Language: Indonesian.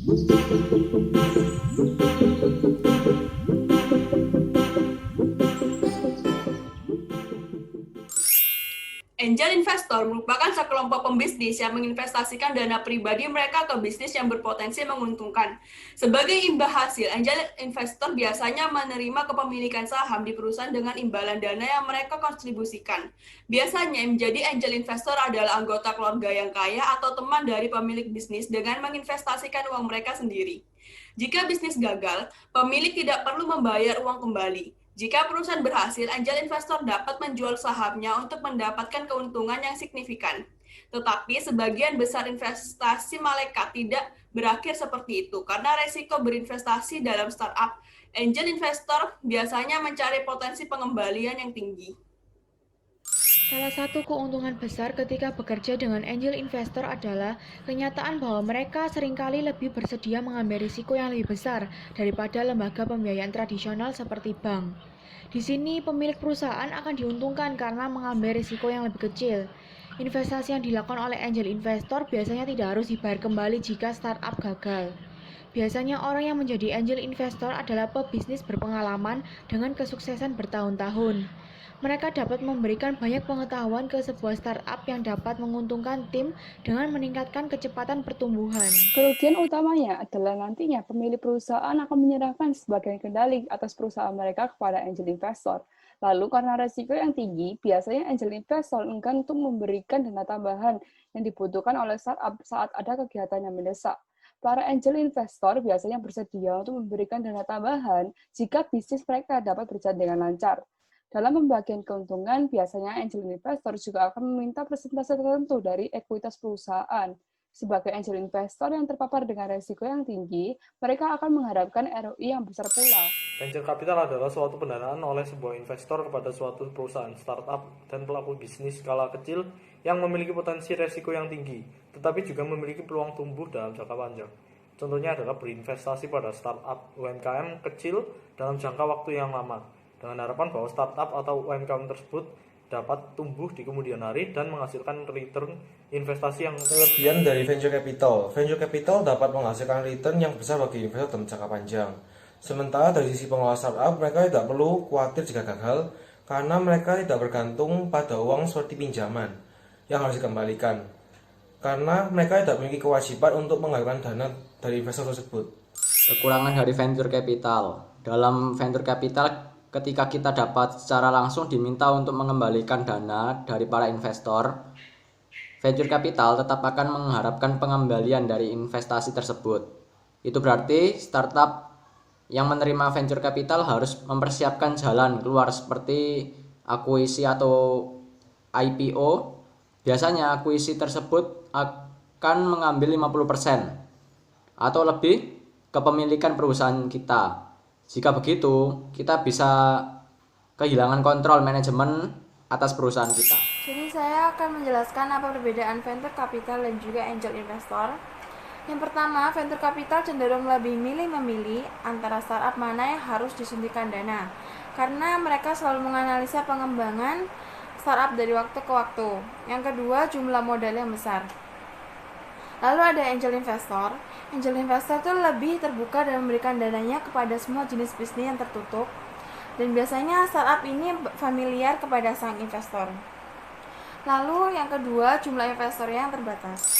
Angel investor merupakan sekelompok pembisnis yang menginvestasikan dana pribadi mereka ke bisnis yang berpotensi menguntungkan. Sebagai imbal hasil, angel investor biasanya menerima kepemilikan saham di perusahaan dengan imbalan dana yang mereka kontribusikan. Biasanya yang menjadi angel investor adalah anggota keluarga yang kaya atau teman dari pemilik bisnis dengan menginvestasikan uang mereka sendiri. Jika bisnis gagal, pemilik tidak perlu membayar uang kembali. Jika perusahaan berhasil, angel investor dapat menjual sahamnya untuk mendapatkan keuntungan yang signifikan. Tetapi sebagian besar investasi malaikat tidak berakhir seperti itu karena resiko berinvestasi dalam startup. Angel investor biasanya mencari potensi pengembalian yang tinggi. Salah satu keuntungan besar ketika bekerja dengan angel investor adalah kenyataan bahwa mereka seringkali lebih bersedia mengambil risiko yang lebih besar daripada lembaga pembiayaan tradisional seperti bank. Di sini, pemilik perusahaan akan diuntungkan karena mengambil risiko yang lebih kecil. Investasi yang dilakukan oleh angel investor biasanya tidak harus dibayar kembali jika startup gagal. Biasanya orang yang menjadi angel investor adalah pebisnis berpengalaman dengan kesuksesan bertahun-tahun. Mereka dapat memberikan banyak pengetahuan ke sebuah startup yang dapat menguntungkan tim dengan meningkatkan kecepatan pertumbuhan. Kerugian utamanya adalah nantinya pemilik perusahaan akan menyerahkan sebagian kendali atas perusahaan mereka kepada angel investor. Lalu karena resiko yang tinggi, biasanya angel investor enggan untuk memberikan dana tambahan yang dibutuhkan oleh startup saat ada kegiatan yang mendesak. Para angel investor biasanya bersedia untuk memberikan dana tambahan jika bisnis mereka dapat berjalan dengan lancar. Dalam pembagian keuntungan, biasanya angel investor juga akan meminta persentase tertentu dari ekuitas perusahaan. Sebagai angel investor yang terpapar dengan risiko yang tinggi, mereka akan mengharapkan ROI yang besar pula. Venture capital adalah suatu pendanaan oleh sebuah investor kepada suatu perusahaan startup dan pelaku bisnis skala kecil yang memiliki potensi risiko yang tinggi, tetapi juga memiliki peluang tumbuh dalam jangka panjang. Contohnya adalah berinvestasi pada startup UMKM kecil dalam jangka waktu yang lama, dengan harapan bahwa startup atau UMKM tersebut dapat tumbuh di kemudian hari dan menghasilkan return investasi yang kelebihan dari venture capital. Venture capital dapat menghasilkan return yang besar bagi investor dalam jangka panjang. Sementara dari sisi pengelola startup, mereka tidak perlu khawatir jika gagal karena mereka tidak bergantung pada uang seperti pinjaman yang harus dikembalikan. Karena mereka tidak memiliki kewajiban untuk mengalirkan dana dari investor tersebut. Kekurangan dari venture capital. Dalam venture capital, ketika kita dapat secara langsung diminta untuk mengembalikan dana dari para investor, venture capital tetap akan mengharapkan pengembalian dari investasi tersebut. Itu berarti startup yang menerima venture capital harus mempersiapkan jalan keluar seperti akuisisi atau IPO. Biasanya akuisisi tersebut akan mengambil 50% atau lebih kepemilikan perusahaan kita. Jika begitu, kita bisa kehilangan kontrol manajemen atas perusahaan kita. Jadi saya akan menjelaskan apa perbedaan venture capital dan juga angel investor. Yang pertama, venture capital cenderung lebih memilih antara startup mana yang harus disuntikan dana, karena mereka selalu menganalisa pengembangan startup dari waktu ke waktu. Yang kedua, jumlah modal yang besar. Lalu ada angel investor. Angel investor itu lebih terbuka dan memberikan dananya kepada semua jenis bisnis yang tertutup. Dan biasanya startup ini familiar kepada sang investor. Lalu yang kedua, jumlah investor yang terbatas.